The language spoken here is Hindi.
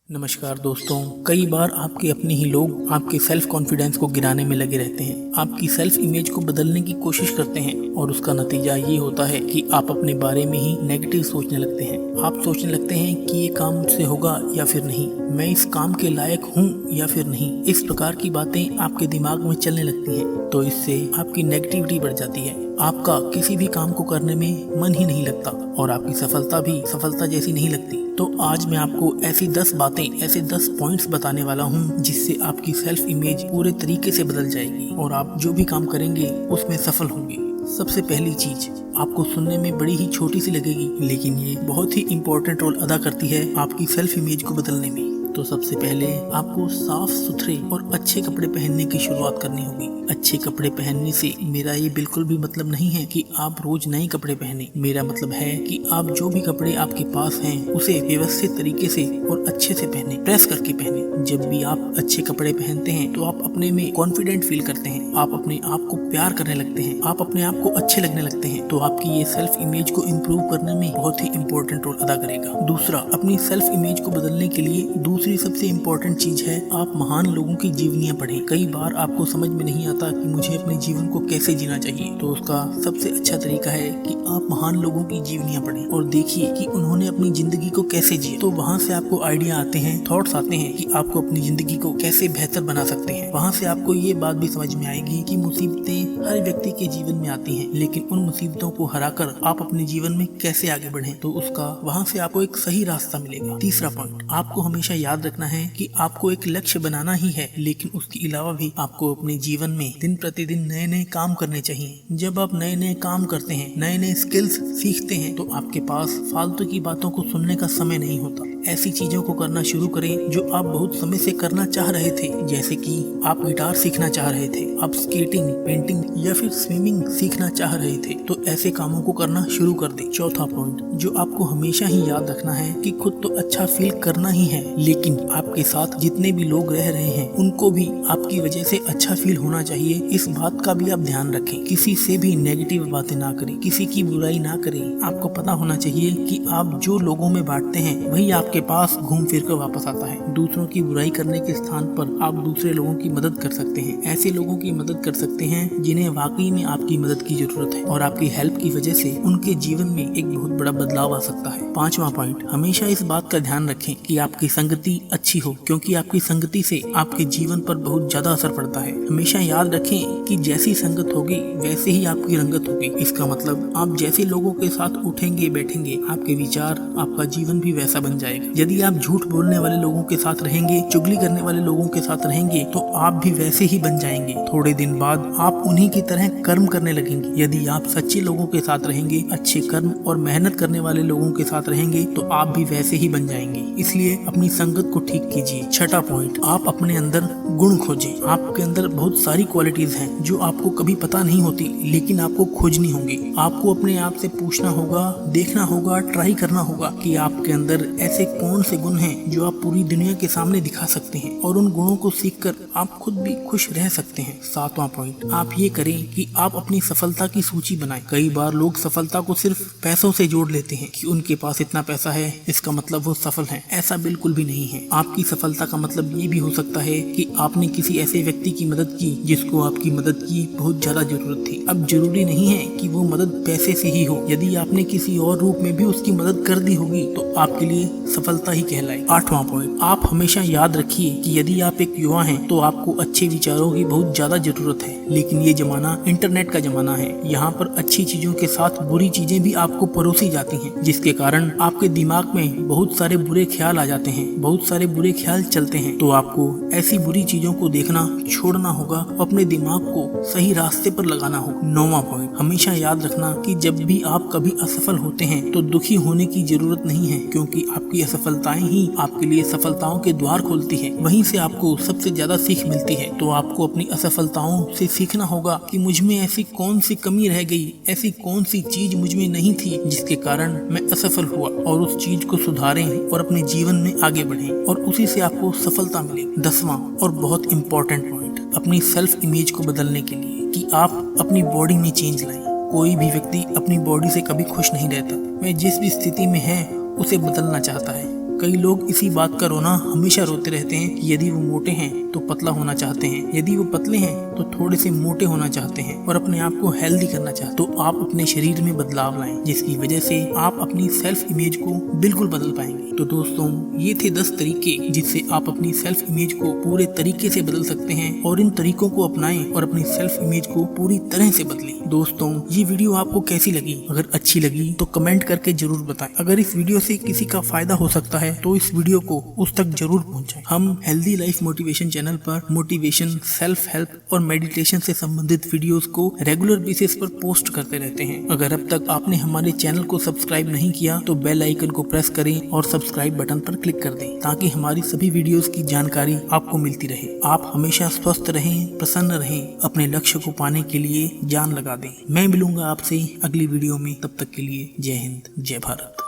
नमस्कार दोस्तों। कई बार आपके अपने ही लोग आपके सेल्फ कॉन्फिडेंस को गिराने में लगे रहते हैं, आपकी सेल्फ इमेज को बदलने की कोशिश करते हैं और उसका नतीजा ये होता है कि आप अपने बारे में ही नेगेटिव सोचने लगते हैं। आप सोचने लगते हैं कि ये काम मुझसे होगा या फिर नहीं, मैं इस काम के लायक हूँ या फिर नहीं। इस प्रकार की बातें आपके दिमाग में चलने लगती हैं, तो इससे आपकी नेगेटिविटी बढ़ जाती है। आपका किसी भी काम को करने में मन ही नहीं लगता और आपकी सफलता भी सफलता जैसी नहीं लगती। तो आज मैं आपको ऐसी 10 बातें, ऐसे 10 पॉइंट्स बताने वाला हूँ जिससे आपकी सेल्फ इमेज पूरे तरीके से बदल जाएगी और आप जो भी काम करेंगे उसमें सफल होंगे। सबसे पहली चीज आपको सुनने में बड़ी ही छोटी सी लगेगी, लेकिन ये बहुत ही इम्पोर्टेंट रोल अदा करती है आपकी सेल्फ इमेज को बदलने में। तो सबसे पहले आपको साफ सुथरे और अच्छे कपड़े पहनने की शुरुआत करनी होगी। अच्छे कपड़े पहनने से मेरा ये बिल्कुल भी मतलब नहीं है कि आप रोज नए कपड़े पहने। मेरा मतलब है कि आप जो भी कपड़े आपके पास हैं उसे व्यवस्थित तरीके से और अच्छे से पहने, प्रेस करके पहने। जब भी आप अच्छे कपड़े पहनते हैं तो आप अपने में कॉन्फिडेंट फील करते हैं, आप अपने आप को प्यार करने लगते हैं, आप अपने आप को अच्छे लगने लगते हैं। तो आपकी ये सेल्फ इमेज को इम्प्रूव करने में बहुत ही इम्पोर्टेंट रोल अदा करेगा। दूसरा, अपनी सेल्फ इमेज को बदलने के लिए दूसरी सबसे इम्पोर्टेंट चीज है आप महान लोगों की जीवनियां पढ़ें। कई बार आपको समझ में नहीं आता कि मुझे अपने जीवन को कैसे जीना चाहिए, तो उसका सबसे अच्छा तरीका है कि आप महान लोगों की जीवनियां पढ़ें और देखिए कि उन्होंने अपनी जिंदगी को कैसे जिया। तो वहाँ से आपको आइडिया आते हैं, थॉट्स आते हैं कि आपको अपनी जिंदगी को कैसे बेहतर बना सकते हैं। वहाँ से आपको ये बात भी समझ में आएगी कि मुसीबतें हर व्यक्ति के जीवन में आती हैं, लेकिन उन मुसीबतों को हराकर आप अपने जीवन में कैसे आगे बढ़ें, तो उसका वहाँ से आपको एक सही रास्ता मिलेगा। तीसरा पॉइंट, आपको हमेशा याद रखना है कि आपको एक लक्ष्य बनाना ही है, लेकिन उसके अलावा भी आपको अपने जीवन में दिन प्रतिदिन नए नए काम करने चाहिए। जब आप नए नए काम करते हैं, नए नए स्किल्स सीखते हैं, तो आपके पास फालतू की बातों को सुनने का समय नहीं होता। ऐसी चीजों को करना शुरू करें जो आप बहुत समय से करना चाह रहे थे, जैसे कि आप गिटार सीखना चाह रहे थे, आप स्केटिंग, पेंटिंग या फिर स्विमिंग सीखना चाह रहे थे, तो ऐसे कामों को करना शुरू कर दें। चौथा पॉइंट, जो आपको हमेशा ही याद रखना है कि खुद तो अच्छा फील करना ही है, लेकिन आपके साथ जितने भी लोग रह रहे हैं उनको भी आपकी वजह से अच्छा फील होना चाहिए। इस बात का भी आप ध्यान रखें। किसी से भी नेगेटिव बातें ना करें, किसी की बुराई ना करें। आपको पता होना चाहिए कि आप जो लोगों में बांटते हैं वही आपके पास घूम फिर कर वापस आता है। दूसरों की बुराई करने के स्थान पर आप दूसरे लोगों की मदद कर सकते हैं। ऐसे लोगों की मदद कर सकते हैं जिन्हें वाकई में आपकी मदद की जरूरत है और आपकी हेल्प की वजह से उनके जीवन में एक बहुत बड़ा बदलाव आ सकता है। पांचवा पॉइंट, हमेशा इस बात का ध्यान रखें कि आपकी संगति अच्छी हो, क्योंकि आपकी संगति से आपके जीवन पर बहुत ज्यादा असर पड़ता है। हमेशा याद रखें कि जैसी संगत होगी वैसे ही आपकी रंगत होगी। इसका मतलब आप जैसे लोगों के साथ उठेंगे बैठेंगे, आपके विचार, आपका जीवन भी वैसा बन जाएगा। यदि आप झूठ बोलने वाले लोगों के साथ रहेंगे, चुगली करने वाले लोगों के साथ रहेंगे, तो आप भी वैसे ही बन जाएंगे। थोड़े दिन बाद आप उन्हीं की तरह कर्म करने लगेंगे। यदि आप सच्चे लोगों के साथ रहेंगे, अच्छे कर्म और मेहनत करने वाले लोगों के साथ रहेंगे, तो आप भी वैसे ही बन जाएंगे। इसलिए अपनी संगत को ठीक कीजिए। छठा पॉइंट, आप अपने अंदर गुण खोजें। आपके अंदर बहुत सारी क्वालिटीज हैं जो आपको कभी पता नहीं होती, लेकिन आपको खोजनी होंगी। आपको अपने आप से पूछना होगा, देखना होगा, ट्राई करना होगा कि आपके अंदर ऐसे कौन से गुण हैं जो आप पूरी दुनिया के सामने दिखा सकते हैं और उन गुणों को सीखकर आप खुद भी खुश रह सकते हैं। सातवां पॉइंट, आप ये करें कि आप अपनी सफलता की सूची बनाएं। कई बार लोग सफलता को सिर्फ पैसों से जोड़ लेते हैं कि उनके पास इतना पैसा है, इसका मतलब वो सफल हैं। ऐसा बिल्कुल भी नहीं है। आपकी सफलता का मतलब ये भी हो सकता है कि आपने किसी ऐसे व्यक्ति की मदद की जिसको आपकी मदद की बहुत ज्यादा जरूरत थी। अब जरूरी नहीं है कि वो मदद पैसे से ही हो। यदि आपने किसी और रूप में भी उसकी मदद कर दी होगी तो आपके लिए सफलता ही कहलाए। आठवां पॉइंट, आप हमेशा याद रखिए कि यदि आप एक युवा हैं तो आपको अच्छे विचारों की बहुत ज्यादा जरूरत है, लेकिन ये जमाना इंटरनेट का जमाना है। यहाँ पर अच्छी चीजों के साथ बुरी चीजें भी आपको परोसी जाती हैं, जिसके कारण आपके दिमाग में बहुत सारे बुरे ख्याल आ जाते हैं, बहुत सारे बुरे ख्याल चलते हैं। तो आपको ऐसी बुरी चीजों को देखना छोड़ना होगा, अपने दिमाग को सही रास्ते पर लगाना होगा। नौवां पॉइंट, हमेशा याद रखना कि जब भी आप कभी असफल होते हैं तो दुखी होने की जरूरत नहीं है, क्योंकि आपकी असफलताएं ही आपके लिए सफलताओं के द्वार खोलती है। वहीं से आपको सबसे ज्यादा सीख मिलती है। तो आपको अपनी असफलताओं से सीखना होगा कि मुझ में ऐसी कौन सी कमी रह गई, ऐसी कौन सी चीज मुझ में नहीं थी जिसके कारण मैं असफल हुआ, और उस चीज को सुधारें और अपने जीवन में आगे बढ़ें और उसी से आपको सफलता मिलेगी। 10वां और बहुत इम्पोर्टेंट पॉइंट, अपनी सेल्फ इमेज को बदलने के लिए कि आप अपनी बॉडी में चेंज लाएं। कोई भी व्यक्ति अपनी बॉडी से कभी खुश नहीं रहता। वह जिस भी स्थिति में है उसे बदलना चाहता है। कई लोग इसी बात का रोना हमेशा रोते रहते हैं कि यदि वो मोटे हैं तो पतला होना चाहते हैं, यदि वो पतले हैं तो थोड़े से मोटे होना चाहते हैं और अपने आप को हेल्दी करना चाहते हैं। तो आप अपने शरीर में बदलाव लाएं, जिसकी वजह से आप अपनी सेल्फ इमेज को बिल्कुल बदल पाएंगे। तो दोस्तों, ये थे 10 तरीके जिससे आप अपनी सेल्फ इमेज को पूरे तरीके से बदल सकते हैं, और इन तरीकों को अपनाएं और अपनी सेल्फ इमेज को पूरी तरह से बदलें। दोस्तों, ये वीडियो आपको कैसी लगी? अगर अच्छी लगी तो कमेंट करके जरूर बताएं। अगर इस वीडियो से किसी का फायदा हो सकता है तो इस वीडियो को उस तक जरूर पहुंचाएं। हम हेल्दी लाइफ मोटिवेशन चैनल पर मोटिवेशन, सेल्फ हेल्प और मेडिटेशन से संबंधित वीडियोस को रेगुलर बेसिस पर पोस्ट करते रहते हैं। अगर अब तक आपने हमारे चैनल को सब्सक्राइब नहीं किया तो बेल आइकन को प्रेस करें और सब्सक्राइब बटन पर क्लिक कर दें, ताकि हमारी सभी वीडियोस की जानकारी आपको मिलती रहे। आप हमेशा स्वस्थ रहें, प्रसन्न रहें, अपने लक्ष्य को पाने के लिए जान लगा दें। मैं मिलूंगा आपसे अगली वीडियो में, तब तक के लिए जय हिंद, जय भारत।